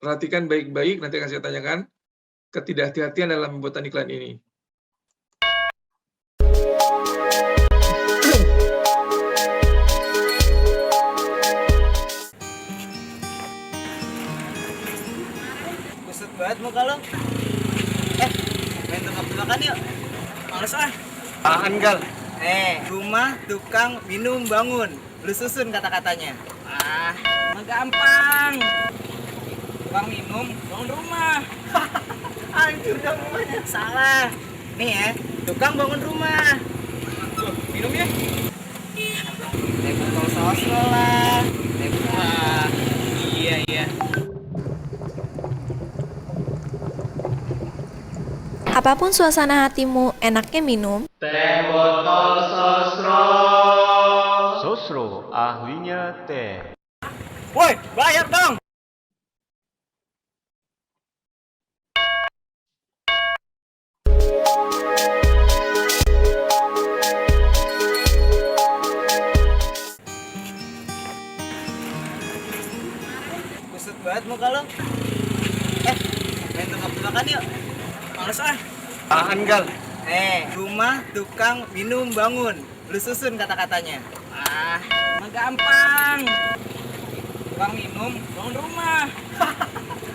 Perhatikan baik-baik, nanti akan saya tanyakan ketidakhati-hatian dalam pembuatan iklan ini. Kusut banget muka lo. Main tebak-tebakan yuk. Males ah. Apaan, Gal? Rumah tukang minum bangun. Lu susun kata-katanya. Mah gampang. Tukang minum bangun rumah. Anjir dong rumahnya. Salah. Nih ya, tukang bangun rumah. Loh, minumnya? Botol saus lo lah. Iya. Apapun suasana hatimu, enaknya minum. Teh botol sosro. Sosro, ahlinya teh. Woi, bayar dong. Kusut banget muka lo. Main tebak-tebakan yuk. Males ah. Apaan, Gal? Rumah tukang minum bangun. Lu susun kata-katanya. Mah gampang. Tukang minum bangun rumah.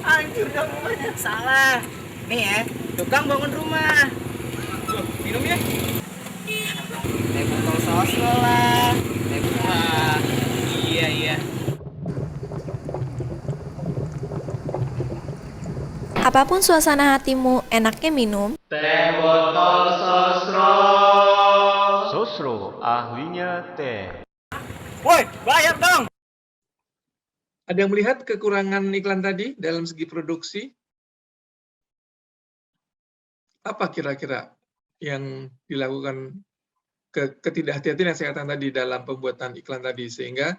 Anjir dong rumahnya. Salah. Nih ya, tukang bangun rumah. Loh, minumnya? Botol saus lo lah. Iya. Apapun suasana hatimu, enaknya minum. Teh botol sosro. Sosro, ahlinya teh. Woi, bayar dong. Ada yang melihat kekurangan iklan tadi dalam segi produksi? Apa kira-kira yang dilakukan ketidakhati-hatian yang saya katakan tadi dalam pembuatan iklan tadi, sehingga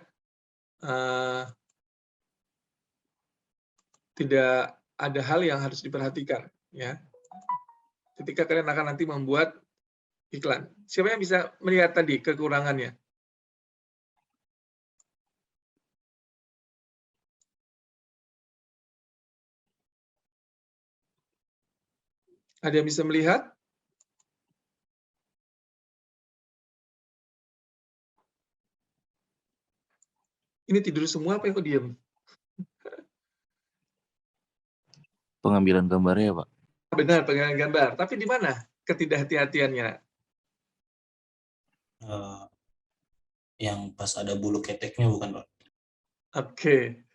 tidak ada hal yang harus diperhatikan, ya, ketika kalian akan nanti membuat iklan. Siapa yang bisa melihat tadi kekurangannya? Ada yang bisa melihat? Ini tidur semua apa yang kok diem? Pengambilan gambarnya ya, Pak? Benar, pengambilan gambar. Tapi di mana ketidakhati-hatiannya? Yang pas ada bulu keteknya bukan, Pak? Oke.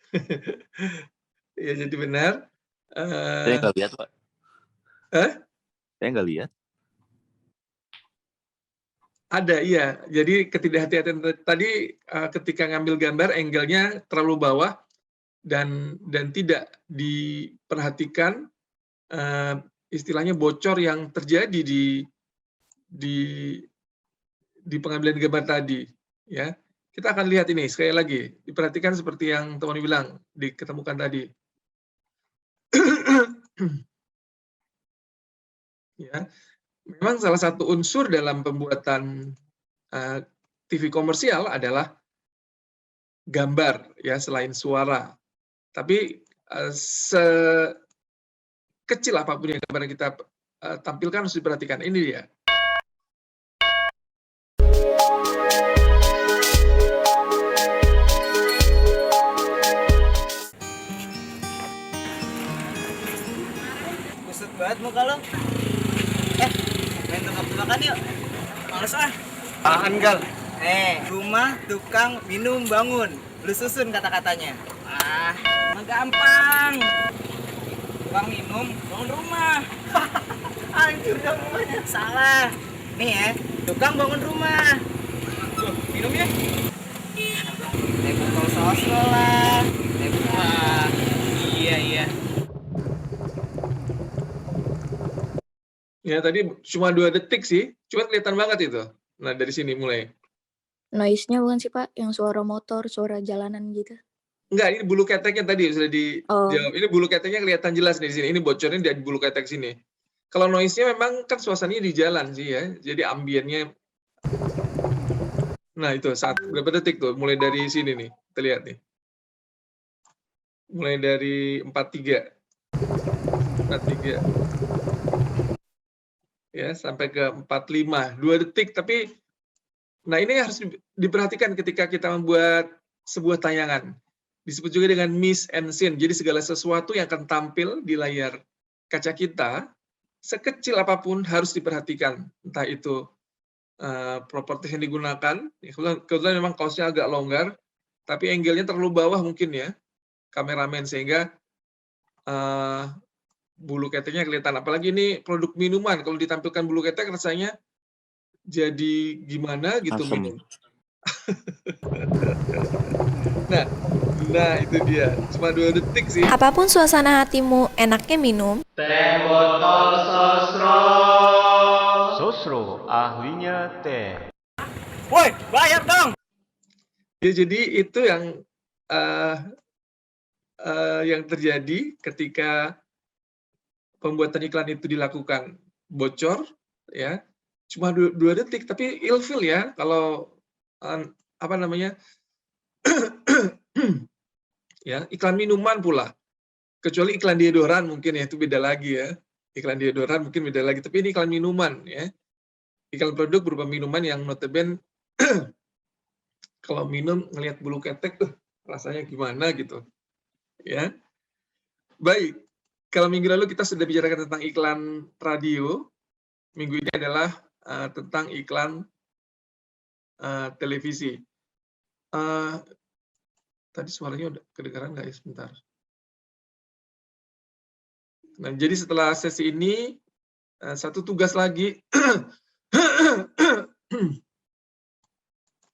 Ya, jadi benar. Saya nggak lihat, Pak. Saya nggak lihat. Ada, iya. Jadi ketidakhati-hatian tadi ketika ngambil gambar, angle-nya terlalu bawah dan tidak diperhatikan istilahnya bocor yang terjadi di pengambilan gambar tadi, ya. Kita akan lihat ini sekali lagi, diperhatikan seperti yang teman bilang, diketemukan tadi. Ya, memang salah satu unsur dalam pembuatan TV komersial adalah gambar, ya, selain suara. Tapi sekecil apapun yang gambar kita tampilkan harus diperhatikan. Ini dia. Kusut banget muka lo. Main tebak-tebakan yuk. Males ah. Apaan, Gal? Rumah tukang minum bangun. Lu susun kata-katanya. Mah gampang. Tukang minum bangun rumah. Anjir dong rumahnya. Salah. Nih ya, tukang bangun rumah. Loh, minumnya? Botol saus lo lah. Iya. Ya, tadi cuma 2 detik sih, cuma kelihatan banget itu. Nah, dari sini mulai. Noise-nya bukan sih, Pak? Yang suara motor, suara jalanan gitu. Enggak, ini bulu keteknya tadi sudah dijawab. Ini bulu keteknya kelihatan jelas nih di sini. Ini bocornya di bulu ketek sini. Kalau noise-nya memang kan suasananya di jalan sih ya. Jadi ambiennya. Nah, itu berapa detik tuh? Mulai dari sini nih. Kita lihat nih. mulai dari 43 ya sampai ke 45, 2 detik. Tapi nah ini harus diperhatikan ketika kita membuat sebuah tayangan. Disebut juga dengan mise en scène. Jadi segala sesuatu yang akan tampil di layar kaca kita, sekecil apapun harus diperhatikan. Entah itu properti yang digunakan, kebetulan memang kaosnya agak longgar, tapi angle-nya terlalu bawah mungkin ya, kameramen, sehingga bulu keteknya kelihatan. Apalagi ini produk minuman, kalau ditampilkan bulu ketek rasanya jadi gimana gitu Asem. minum. Nah itu dia, cuma 2 detik sih. Apapun suasana hatimu, enaknya minum. Teh botol sosro. Sosro, ahlinya teh. Woi, bayar dong. Ya, jadi itu yang terjadi ketika pembuatan iklan itu dilakukan. Bocor, ya, cuma 2 detik, tapi ilfil ya kalau apa namanya ya, iklan minuman pula. Kecuali iklan deodoran mungkin ya, itu beda lagi ya. Iklan deodoran mungkin beda lagi, tapi ini iklan minuman ya. Iklan produk berupa minuman yang notabene kalau minum ngelihat bulu ketek tuh rasanya gimana gitu. Ya. Baik. Kalau minggu lalu kita sudah bicarakan tentang iklan radio, minggu ini adalah tentang iklan televisi. Tadi suaranya udah kedengaran nggak ya? Sebentar. Nah, jadi setelah sesi ini, satu tugas lagi,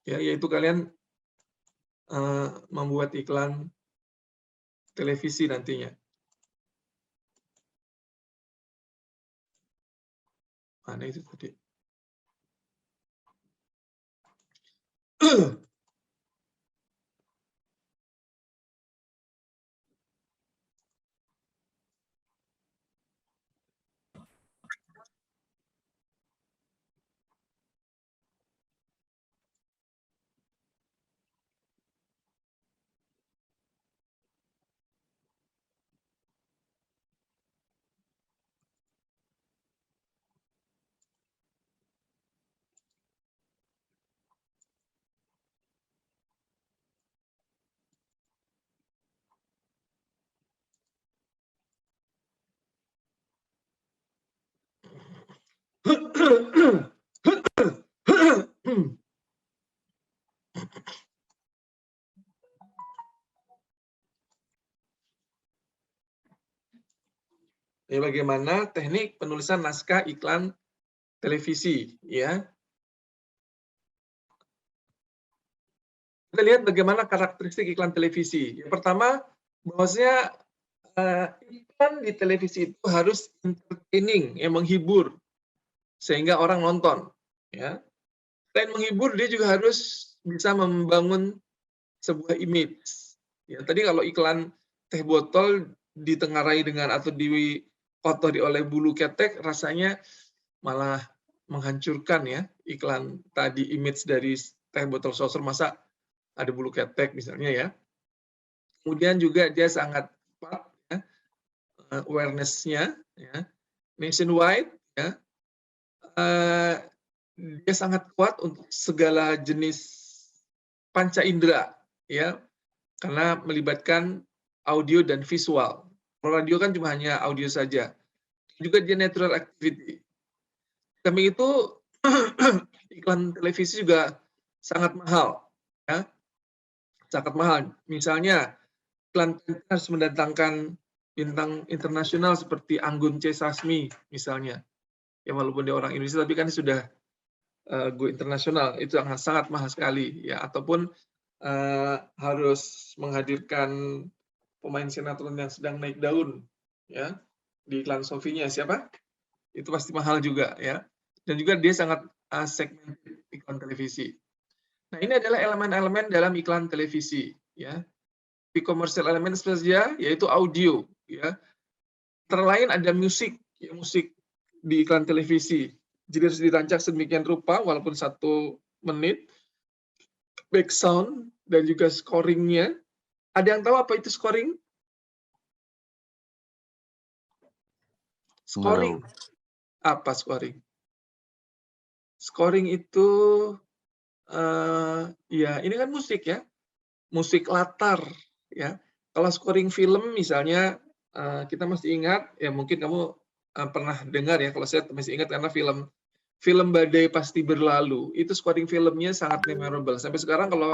ya, yaitu kalian membuat iklan televisi nantinya. Mana itu tadi? Ya, bagaimana teknik penulisan naskah iklan televisi, ya. Kita lihat bagaimana karakteristik iklan televisi. Yang pertama, bahwasanya iklan di televisi itu harus entertaining, yang menghibur, sehingga orang nonton. Ya. Selain menghibur, dia juga harus bisa membangun sebuah image. Ya, tadi kalau iklan teh botol ditengarai dengan atau dikotori oleh bulu ketek, rasanya malah menghancurkan ya iklan tadi, image dari teh botol sosro, masa ada bulu ketek misalnya ya. Kemudian juga dia sangat cepat ya, awareness-nya ya, nationwide ya. Dia sangat kuat untuk segala jenis panca indera ya, karena melibatkan audio dan visual. Kalau radio kan cuma hanya audio saja. Juga dia natural activity. Kami itu iklan televisi juga sangat mahal ya. Sangat mahal. Misalnya iklan harus mendatangkan bintang internasional seperti Anggun C. Sasmi misalnya. Ya, walaupun dia orang Indonesia tapi kan sudah go internasional, itu sangat mahal sekali ya. Ataupun harus menghadirkan pemain sinetron yang sedang naik daun ya di iklan Sofinya, siapa? Itu pasti mahal juga ya. Dan juga dia sangat segmented iklan televisi. Nah, ini adalah elemen-elemen dalam iklan televisi ya. Di komersial elemen saja yaitu audio ya. Terlain ada musik, ya, musik di iklan televisi. Jadi harus dirancang sedemikian rupa walaupun 1 menit, back sound dan juga scoringnya. Ada yang tahu apa itu scoring? Scoring. Apa scoring? Scoring itu ya ini kan musik ya, musik latar ya. Kalau scoring film misalnya kita masih ingat ya, mungkin kamu pernah dengar ya, kalau saya masih ingat karena film Badai Pasti Berlalu itu scoring filmnya sangat memorable. Sampai sekarang kalau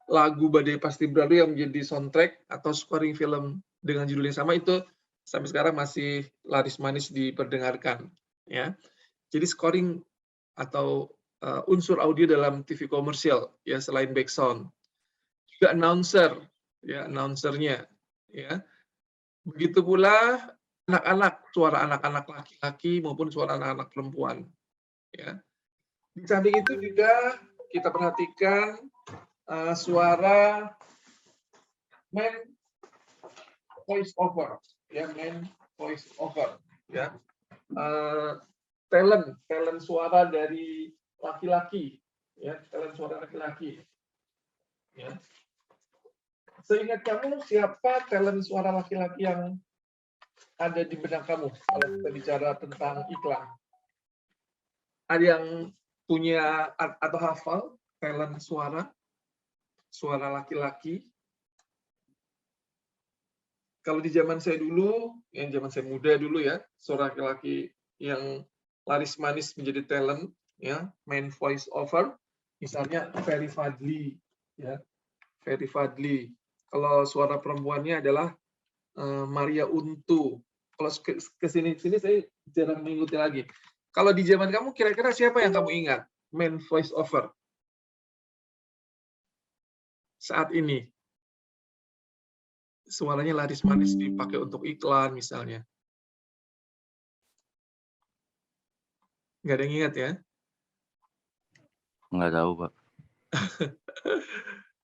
lagu Badai Pasti Berlalu yang menjadi soundtrack atau scoring film dengan judul yang sama itu sampai sekarang masih laris manis diperdengarkan ya. Jadi scoring atau unsur audio dalam TV komersial ya, selain background juga announcer ya, announcernya ya. Begitu pula anak-anak, suara anak-anak laki-laki maupun suara anak-anak perempuan ya. Di samping itu juga kita perhatikan suara main voice over ya, main voice over ya. Talent suara dari laki-laki ya, talent suara laki-laki ya. Seingat kamu siapa talent suara laki-laki yang ada di benak kamu kalau kita bicara tentang iklan? Ada yang punya atau hafal talent suara laki-laki? Kalau di zaman saya dulu, yang zaman saya muda dulu ya, suara laki-laki yang laris manis menjadi talent ya, main voice over, misalnya Ferry Fadly ya, Ferry Fadly. Kalau suara perempuannya adalah Maria Untu. Kalau kesini saya jarang mengikuti lagi. Kalau di zaman kamu kira-kira siapa yang kamu ingat main voice over saat ini? Suaranya laris manis dipakai untuk iklan misalnya. Nggak ada yang ingat ya? Nggak tahu, Pak.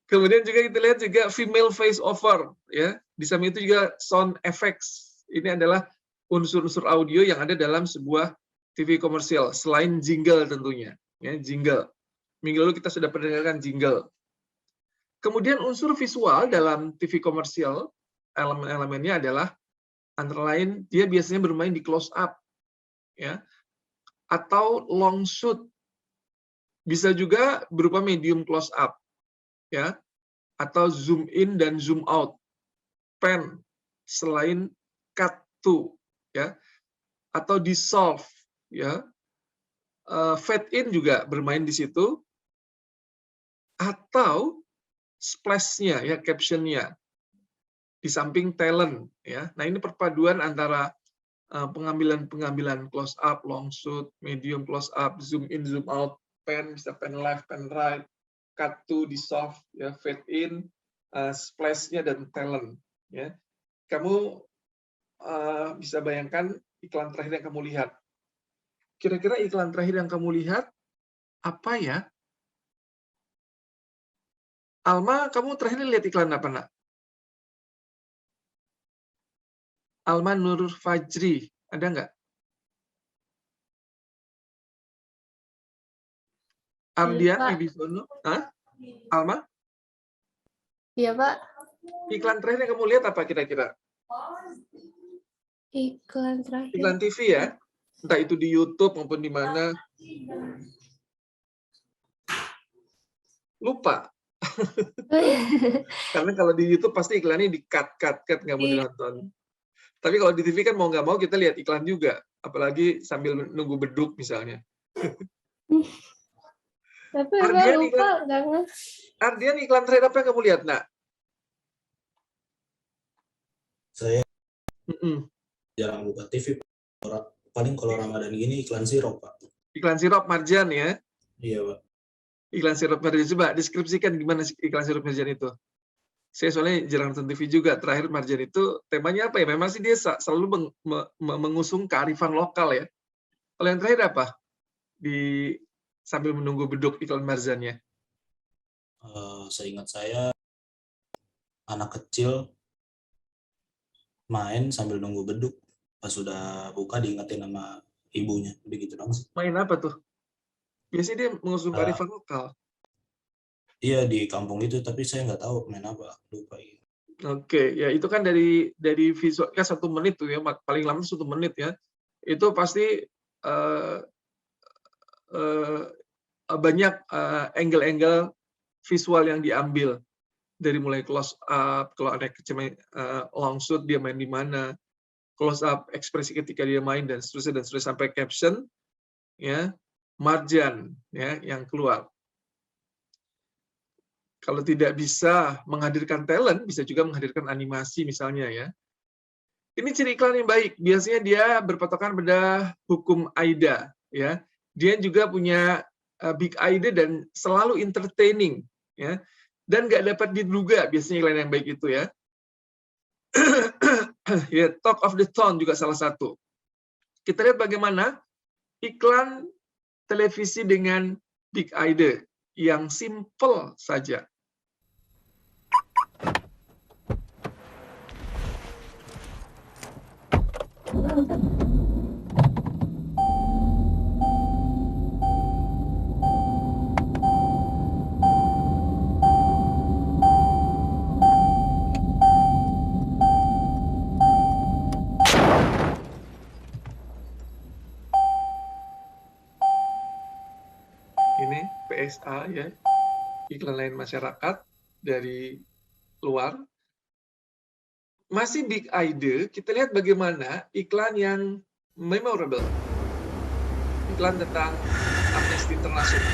Kemudian juga kita lihat juga female voice over ya. Di samping itu juga sound effects. Ini adalah unsur-unsur audio yang ada dalam sebuah TV komersial selain jingle tentunya, ya, jingle. Minggu lalu kita sudah perdengarkan jingle. Kemudian unsur visual dalam TV komersial, elemen-elemennya adalah antara lain dia biasanya bermain di close up ya, atau long shoot. Bisa juga berupa medium close up ya, atau zoom in dan zoom out, pan selain cut to ya, atau dissolve ya, fade in juga bermain di situ, atau splash-nya ya, caption-nya di samping talent ya. Nah, ini perpaduan antara pengambilan close up, long shoot, medium close up, zoom in, zoom out, pan, bisa pan left, pan right, cut to, dissolve, ya, fade in, splash-nya dan talent. Ya. Kamu bisa bayangkan iklan terakhir yang kamu lihat. Kira-kira iklan terakhir yang kamu lihat apa ya? Alma, kamu terakhir lihat iklan apa, nak? Alma Nur Fajri, ada nggak? Ardian Wibisono, Alma? Iya, Pak. Iklan terakhir yang kamu lihat apa kira-kira? Iklan terakhir. Iklan TV ya? Entah itu di YouTube maupun di mana. Lupa. Karena kalau di YouTube pasti iklannya di-cut, nggak mau ditonton. Tapi kalau di TV kan mau nggak mau kita lihat iklan juga. Apalagi sambil nunggu beduk misalnya. Tapi Ardian lupa. Ardian iklan terakhir apa yang kamu lihat, nak? Saya jarang buka TV. Paling kalau Ramadan gini iklan sirup, Pak. Iklan sirup Marjan ya? Iya, Pak. Iklan sirup Marjan. Coba deskripsikan gimana iklan sirup Marjan itu. Saya soalnya jarang nonton TV juga. Terakhir Marjan itu temanya apa ya? Memang sih dia selalu mengusung kearifan lokal ya. Kalau yang terakhir apa? Sambil menunggu beduk iklan Marjannya. Seingat saya, anak kecil main sambil nunggu beduk. Pas sudah buka diingetin sama ibunya. Begitu dong. Main apa tuh? Biasanya dia mengusung kearifan lokal. Iya, di kampung itu, tapi saya nggak tahu main apa, lupa. Oke, ya itu kan dari visual kan 1 menit tuh ya, paling lama 1 menit ya. itu pasti banyak angle-angle visual yang diambil, dari mulai close up, kalau ada long shoot dia main di mana, close up ekspresi ketika dia main, dan seterusnya sampai caption, ya, marjan, ya, yang keluar. Kalau tidak bisa menghadirkan talent, bisa juga menghadirkan animasi misalnya, ya. Ini ciri iklan yang baik. Biasanya dia berpatokan pada hukum AIDA, ya. Dia juga punya big idea dan selalu entertaining, ya. Dan nggak dapat diduga biasanya iklan yang baik itu, ya. Ya, talk of the town juga salah satu. Kita lihat bagaimana iklan televisi dengan big idea yang simple saja. Ini PSA, ya, iklan lain masyarakat dari luar. Masih big idea, kita lihat bagaimana iklan yang memorable. Iklan tentang Amnesty International.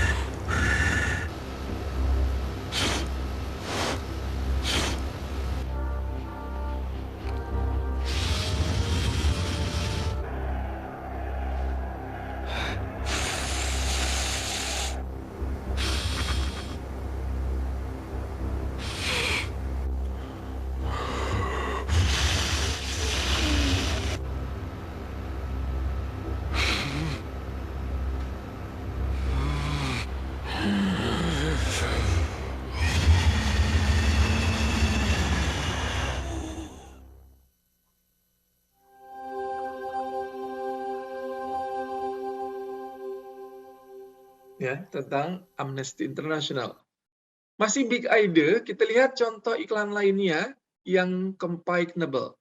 Ya, tentang Amnesty International. Masih big idea, kita lihat contoh iklan lainnya yang complainable.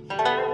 kasih.